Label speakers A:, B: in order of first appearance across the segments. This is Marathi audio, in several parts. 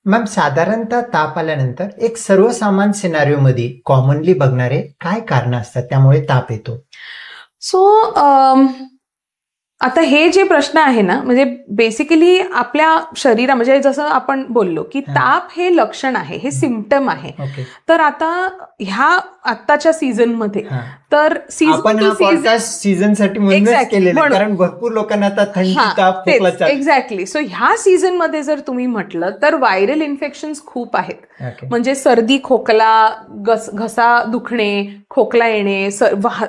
A: मॅम, साधारणतः ताप आल्यानंतर एक सर्वसामान्य सिनारिओ मध्ये कॉमनली बघणारे काय कारण असतात त्यामुळे ताप येतो?
B: सो आता हे जे प्रश्न आहे ना, म्हणजे बेसिकली आपल्या शरीरा म्हणजे जसं आपण बोललो की ताप हे लक्षण आहे, हे सिम्पटम आहे. तर आता ह्या आत्ताच्या सीझन मध्ये तर
A: सीझन साठी म्हणूनच केलेलं आहे, कारण भरपूर लोकांना आता थंडी ताप खोकला.
B: एक्झॅक्टली. सो ह्या सीझन मध्ये जर तुम्ही म्हटलं तर व्हायरल इन्फेक्शन्स खूप आहेत. म्हणजे सर्दी, खोकला, घसा दुखणे, खोकला येणे,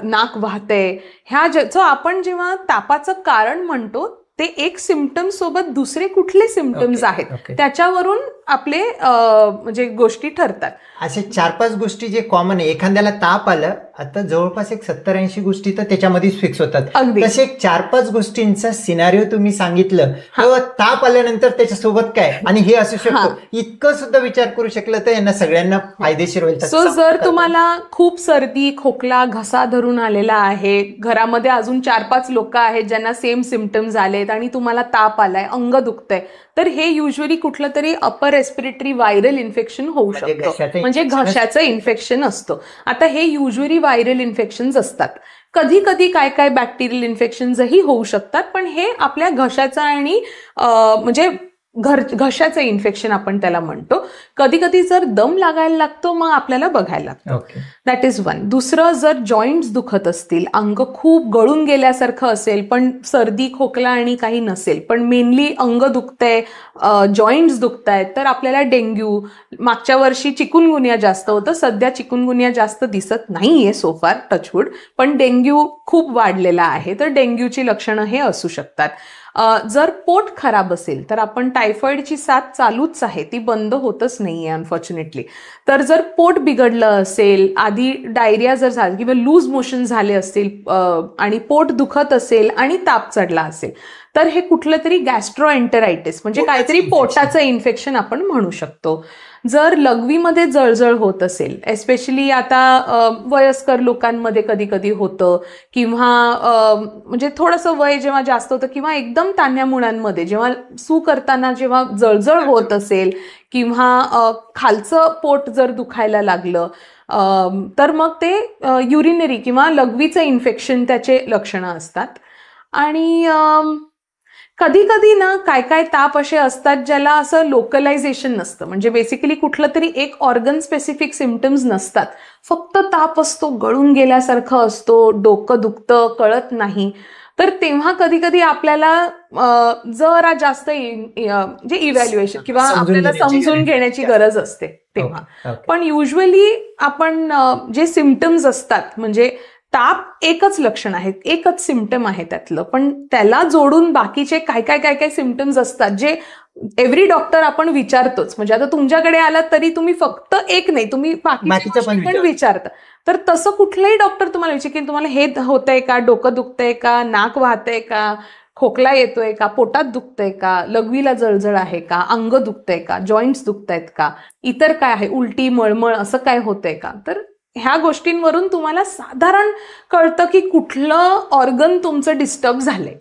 B: नाक वाहते, ह्या ज्याचं आपण जेव्हा तापाचं कारण म्हणतो ते एक सिम्पटम सोबत दुसरे कुठले सिम्पटम्स आहेत त्याच्यावरून आपले म्हणजे गोष्टी ठरतात.
A: असे 4-5 गोष्टी जे कॉमन आहे, एखाद्याला ताप आलं आता जवळपास एक 70-80 गोष्टी तर त्याच्यामध्येच फिक्स होतात. तसे एक 4-5 गोष्टींचा सिनारिओ तुम्ही सांगितलं, तेव्हा ताप आल्यानंतर त्याच्यासोबत काय आणि हे असू शकतो इतकं सुद्धा विचार करू शकलं तर यांना सगळ्यांना फायदेशीर होईल.
B: सो जर तुम्हाला खूप सर्दी, खोकला, घसा धरून आलेला आहे, घरामध्ये अजून 4-5 लोक आहेत ज्यांना सेम सिम्पटम्स आलेत आणि तुम्हाला ताप आलाय, अंग दुखतंय, तर हे युजली कुठलं तरी अपर रेस्पिरेटरी व्हायरल इन्फेक्शन होऊ शकतं, म्हणजे घशाचं इन्फेक्शन असतं. आता हे युजली व्हायरल इन्फेक्शन्स असतात. कधी कधी काय काय बॅक्टेरियल इन्फेक्शन्सही होऊ शकतात, पण हे आपल्या घशाचं आणि म्हणजे घशाचं इन्फेक्शन आपण त्याला म्हणतो. कधी कधी जर दम लागायला लागतो मग आपल्याला बघायला लागतं. That is one. दुसरं, जर जॉईंट्स दुखत असतील, अंग खूप गळून गेल्यासारखं असेल पण सर्दी, खोकला आणि काही नसेल, पण मेनली अंग दुखतंय, जॉईंट्स दुखतायत, तर आपल्याला डेंग्यू, मागच्या वर्षी चिकुनगुनिया जास्त होतं, सध्या चिकुनगुनिया जास्त दिसत नाहीये सोफार, टचवूड, पण डेंग्यू खूप वाढलेला आहे, तर डेंग्यूची लक्षणं हे असू शकतात. जर पोट खराब असेल तर आपण टायफॉइडची साथ चालूच आहे, ती बंद होतच नाहीये अनफॉर्च्युनेटली. तर जर पोट बिघडलं असेल, आधी डायरिया जर झाला किंवा लूज मोशन झाले असतील आणि पोट दुखत असेल आणि ताप चढला असेल, तर हे कुठलं तरी गॅस्ट्रोएंटेरायटिस म्हणजे काहीतरी पोटाचं इन्फेक्शन आपण म्हणू शकतो. जर लघवीमध्ये जळजळ होत असेल, एस्पेशली आता वयस्कर लोकांमध्ये कधी कधी होतं, किंवा म्हणजे थोडंसं वय जेव्हा जास्त होतं, किंवा एकदम तान्ह्या मुलांमध्ये जेव्हा सू करताना जेव्हा जळजळ होत असेल, किंवा खालचं पोट जर दुखायला लागलं, तर मग ते युरिनरी किंवा लघवीचं इन्फेक्शन त्याचे लक्षणं असतात. आणि कधी कधी ना काय काय ताप असे असतात ज्याला असं लोकलायझेशन नसतं, म्हणजे बेसिकली कुठलं तरी एक ऑर्गन स्पेसिफिक सिम्पटम्स नसतात, फक्त ताप असतो, गळून गेल्यासारखं असतो, डोकं दुखतं, कळत नाही. तर तेव्हा कधी कधी आपल्याला जरा जास्त म्हणजे इव्हॅल्युएशन किंवा आपल्याला समजून घेण्याची गरज असते तेव्हा. पण युजली आपण जे सिम्पटम्स असतात, म्हणजे ताप एकच लक्षण आहे, एकच सिम्पटम आहे त्यातलं, पण त्याला जोडून बाकीचे काय काय काय काय सिम्पटम्स असतात जे एव्हरी डॉक्टर आपण विचारतोच. म्हणजे आता तुमच्याकडे आलात तरी तुम्ही फक्त एक नाही, तुम्ही बाकीचे पण विचारता. तर तसं कुठलंही डॉक्टर तुम्हाला विचार की तुम्हाला हे होतंय का, डोकं दुखतंय का, नाक वाहतंय का, खोकला येतोय का, पोटात दुखतंय का, लघवीला जळजळ आहे का, अंग दुखतंय का, जॉईंट्स दुखतायत का, इतर काय आहे, उलटी, मळमळ असं काय होतंय का, तर ह्या गोष्टींवरून तुम्हाला साधारण कळतं की कुठलं ऑर्गन तुमचं डिस्टर्ब झालंय.